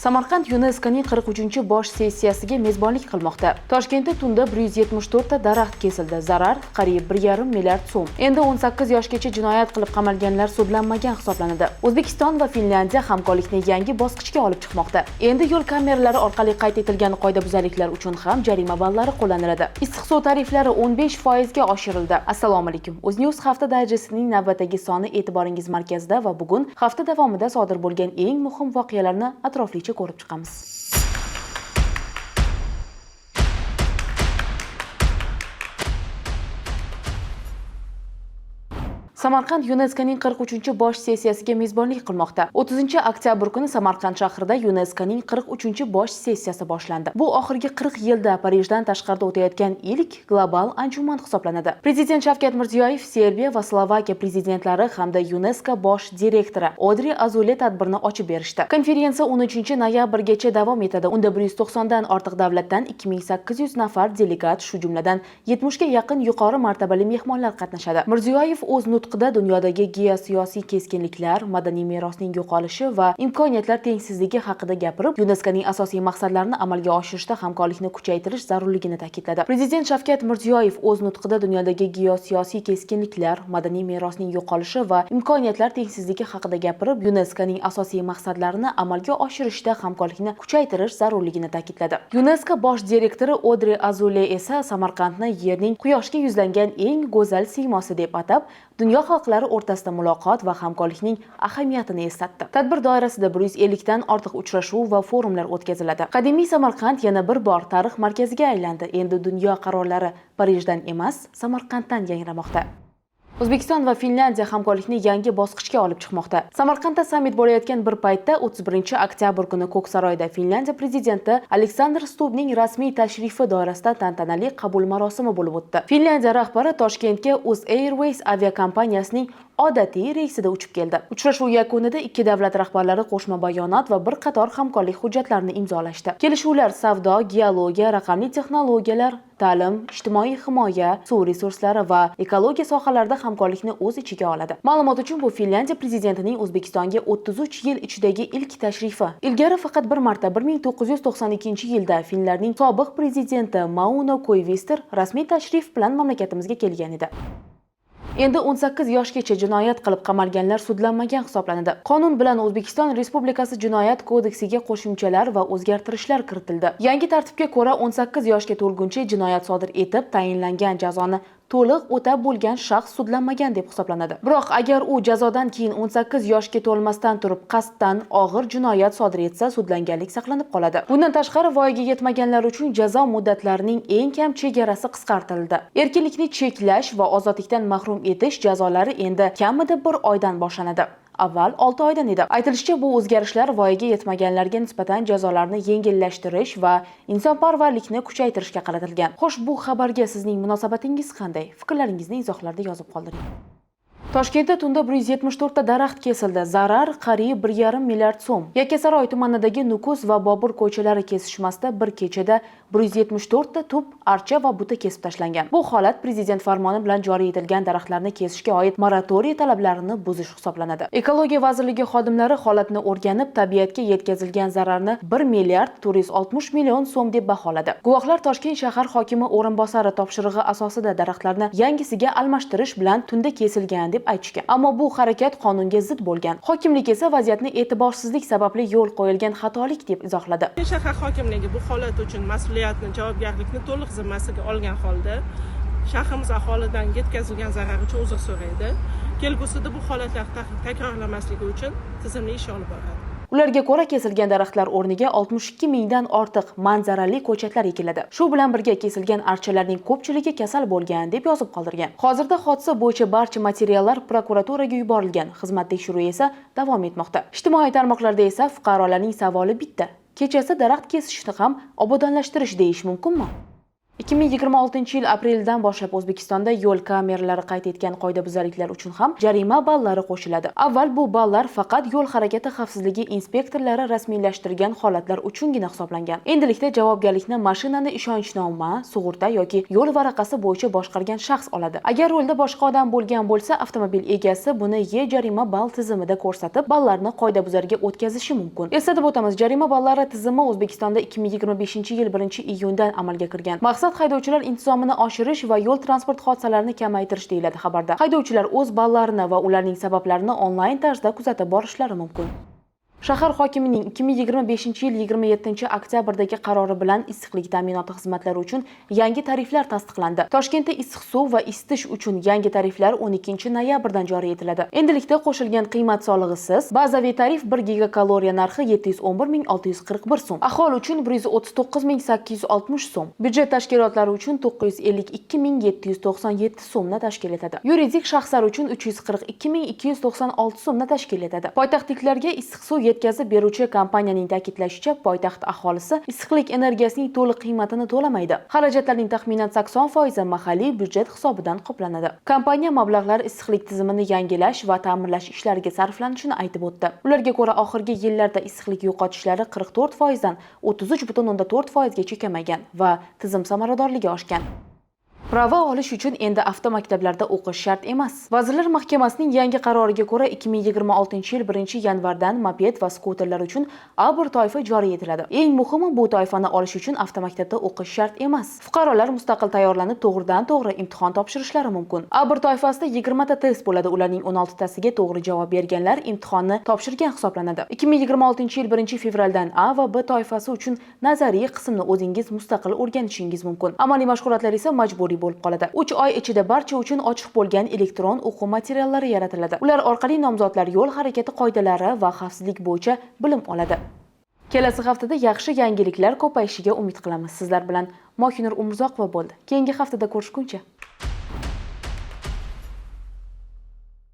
Samarqand YuNESKOning 43-bosh sessiyasiga mezbonlik qilmoqda. Toshkentda tunda 174 ta daraxt kesildi. Zarar qariyb 1,5 milliard so'm. Endi 18 yoshgacha jinoyat qilib qamalganlar sudlanmagan hisoblanadi. O'zbekiston va Finlyandiya hamkorlikni yangi bosqichga olib chiqmoqda. Endi yo'l kameralari orqali qayd etilgan qoidabuzarliklar uchun ham jarima ballari qo'llaniladi. Issiq suv tariflari 15% ga oshirildi. Assalomu alaykum. O'zNews hafta dayjestining navbatdagi soni e'tiboringiz markazida va bugun hafta davomida sodir bo'lgan eng muhim voqealarni atroflicha ko'rib chiqamiz. Samarqand YuNESKOning 43-bosh sessiyasiga mezbonlik qilmoqda. 30-oktyabr kuni Samarqand shahrida YuNESKOning 43-bosh sessiyasi boshlandi. Bu oxirgi 40 yilda Parijdan tashqarida o'tayotgan ilk global anjuman hisoblanadi. Prezident Shavkat Mirziyoyev, Serbiya va Slovakiya prezidentlari hamda YuNESKO bosh direktori Odri Azule tadbirni ochib berishdi. Konferensiya 13-noyabrgacha davom etadi. Unda 190 dan ortiq davlatdan 2800 nafar delegat, shu jumladan 70 ga yaqin yuqori martabali mehmonlar qatnashadi. Mirziyoyev o'z dunyodagi geosiyosiy keskinliklar, madaniy merosning yo'qolishi va imkoniyatlar tengsizligi haqida gapirib, YuNESKOning asosiy maqsadlarini amalga oshirishda hamkorlikni kuchaytirish zarurligini ta'kidladi. Prezident Shavkat Mirziyoyev o'z nutqida dunyodagi geosiyosiy keskinliklar, madaniy merosning yo'qolishi va imkoniyatlar tengsizligi haqida gapirib, YuNESKOning asosiy maqsadlarini amalga oshirishda hamkorlikni kuchaytirish zarurligini ta'kidladi. YuNESKO bosh direktori Odri Azule esa Samarqandni yerning quyoshga yuzlangan eng go'zal siymosi deb atab, dunyo xalqlari o'rtasida muloqot va hamkorlikning ahamiyatini eslatdi. Tadbir doirasida 150 dan ortiq uchrashuv va forumlar o'tkaziladi. Qadimiy Samarqand yana bir bor tarix markaziga aylandi. Endi dunyo qarorlari Parijdan emas, Samarqanddan yangramoqda. O'zbekiston va Finlyandiya hamkorlikni yangi bosqichga olib chiqmoqda. Samarqandda sammit bo'layotgan bir paytda 31-oktyabr kuni Ko'ksaroyda Finlyandiya prezidenti Aleksandr Stubbning rasmiy tashrifi doirasida tantanali qabul marosimi bo'lib o'tdi. Finlyandiya rahbari Toshkentga UzAirways aviakompaniyasining odatiy reysida uchib keldi. Uchrashuv yakunida ikki davlat rahbarlari qo'shma bayonot va bir qator hamkorlik hujjatlarini imzolashdi. Kelishuvlar savdo, geologiya, raqamli texnologiyalar, ta'lim, ijtimoiy himoya, suv resurslari va ekologiya sohalarida hamkorlikni o'z ichiga oladi. Ma'lumot uchun, bu Finlyandiya prezidentining O'zbekistonga 33 yil ichidagi ilk tashrifi. Ilgari faqat bir marta 1992-yilda Finlarning sobiq prezidenti Mauno Koivisto rasmiy tashrif bilan mamlakatimizga kelgan edi. Endi 18 yoshgacha jinoyat qilib qamalganlar sudlanmagan hisoblanadi. Qonun bilan O'zbekiston Respublikasi Jinoyat kodeksiga qo'shimchalar va o'zgartirishlar kiritildi. Yangi tartibga ko'ra 18 yoshga to'lguncha jinoyat sodir etib, tayinlangan jazoni to'liq o'tab bo'lgan shaxs sudlanmagan deb hisoblanadi. Biroq agar u jazodan keyin 18 yoshga to'lmasdan turib qasddan og'ir jinoyat sodir etsa, sudlanganlik saqlanib qoladi. Bundan tashqari, voyaga yetmaganlar uchun jazo muddatlarining eng kam chegarasi qisqartirildi. Erkinlikni cheklash va ozodlikdan mahrum etish jazolari endi kamida 1 oydan boshlanadi. Avval 6 oydan edi. Aytilishicha, bu o'zgarishlar voyaga yetmaganlarga nisbatan jazolarni yengillashtirish va insonparvarlikni kuchaytirishga qaratilgan. Xo'sh, bu xabarga sizning munosabatingiz qanday? Fikrlaringizni izohlarda yozib qoldiring. Toshkentda tunda 174 ta daraxt kesildi. Zarar qariyb 1,5 milliard so'm. Yakkasaroy tumanidagi Nukus va Bobur ko'chalari kesishmasida bir kechada 174 ta tub, archa va buta kesib tashlangan. Bu holat prezident farmoni bilan joriy etilgan daraxtlarni kesishga oid moratoriy talablarini buzish hisoblanadi. Ekologiya vazirligi xodimlari holatni o'rganib, tabiatga yetkazilgan zararni 1 milliard 460 million so'm deb baholadi. Guvohlar Toshkent shahar hokimi o'rinbosari topshirig'i asosida daraxtlarni yangisiga almashtirish bilan tunda kesilgan deb aytishgan. Ammo bu harakat qonunga zid bo'lgan. Hokimlik esa vaziyatni e'tiborsizlik sababli yo'l qo'yilgan xatolik deb izohladi. Shahar hokimligi bu holat uchun mas'uliyatni, javobgarlikni to'liq zimmasiga olgan holda shahrimiz aholidan yetkazilgan zarar uchun uzr so'raydi. Kelgusida bu holatlar takrorlanmasligi uchun tizimli ish olib boradi. Ularga ko'ra kesilgan daraxtlar o'rniga 62 mingdan ortiq manzarali ko'chatlar ekiladi. Shu bilan birga kesilgan archalarning ko'pchiligi kasal bo'lgan deb yozib qoldirgan. Hozirda hodisa bo'yicha barcha materiallar prokuraturaga yuborilgan. Xizmat tekshiruvi esa davom etmoqda. Ijtimoiy tarmoqlarda esa fuqarolarning savoli bitta: kechasi daraxt kesishni ham obodonlashtirish deyish mumkinmi? 2026 yil apreldan boshlab O'zbekistonda yo'l kameralari qayd etgan qoidabuzarliklar uchun ham jarima ballari qo'shiladi. Avval bu ballar faqat yo'l harakati xavfsizligi inspektorlari rasmiylashtirgan holatlar uchungina hisoblangan. Endilikda javobgarlikni mashinani ishonchnoma, sug'urta yoki yo'l varaqasi bo'yicha boshqargan shaxs oladi. Agar yo'lda boshqa odam bo'lgan bo'lsa, avtomobil egasi buni jarima ball tizimida ko'rsatib, ballarni qoidabuzarga o'tkazishi mumkin. Eslatib o'tamiz, jarima ballari tizimi O'zbekistonda 2025-yil 1-iyundan amalga kirgan. Maqsad haydovchilar intizomini oshirish va yo'l transport hodisalarini kamaytirish deyiladi xabarda. Haydovchilar o'z ballarini va ularning sabablarini onlayn tarzda kuzatib borishlari mumkin. Shahar hokimining 2025-yil 27-oktyabrdagi qarori bilan issiqlik ta'minoti xizmatlari uchun yangi tariflar tasdiqlandi. Toshkentda issiq suv va isitish uchun yangi tariflar 12-noyabrdan joriy etiladi. Endilikda qo'shilgan qiymat solig'isiz bazaviy tarif 1 gigakaloriya narxi 711.641 so'm, aholi uchun 139.860 so'm, byudjet tashkilotlari uchun 952.797 so'mni tashkil etadi. Yuridik shaxslar uchun 342.296 so'mni tashkil etadi. Poytaxtliklarga issiq suv yetkazib beruvchi kompaniyaning ta'kidlashicha, poytaxt aholisi issiqlik energiyasining to'liq qiymatini to'lamaydi. Xarajatlarning taxminan 80% mahalliy byudjet hisobidan qoplanadi. Kompaniya mablag'lar issiqlik tizimini yangilash va ta'mirlash ishlariga sarflanishini aytib o'tdi. Ularga ko'ra, oxirgi yillarda issiqlik yo'qotishlari 44% dan 33.4% gacha kamaygan va tizim samaradorligi oshgan. Prava olish uchun endi avtomaktablarda o'qish shart emas. Vazirlar Mahkamasining yangi qaroriga ko'ra 2026-yil 1-yanvardan moped va skuterlar uchun A1 toifa joriy etiladi. Eng muhimi, bu toifani olish uchun avtomaktabda o'qish shart emas. Fuqarolar mustaqil tayyorlanib, to'g'ridan-to'g'ri imtihon topshirishlari mumkin. A1 toifasida 20 ta test bo'ladi. Ularning 16 tasiga to'g'ri javob berganlar imtihonni topshirgan hisoblanadi. 2026-yil 1-fevraldan A va B toifasi uchun nazariy qismni o'zingiz mustaqil o'rganishingiz mumkin. Amaliy mashg'ulotlar esa majburiy bo'lib qoladi. 3 oy ichida barcha uchun ochiq bo'lgan elektron o'quv materiallari yaratiladi. Ular orqali nomzodlar yo'l harakati qoidalari va xavfsizlik bo'yicha bilim oladi. Kelasi haftada yaxshi yangiliklar ko'payishiga umid qilamiz. Sizlar bilan Mokinur Umurzoqova bo'ldi. Keyingi haftada ko'rishguncha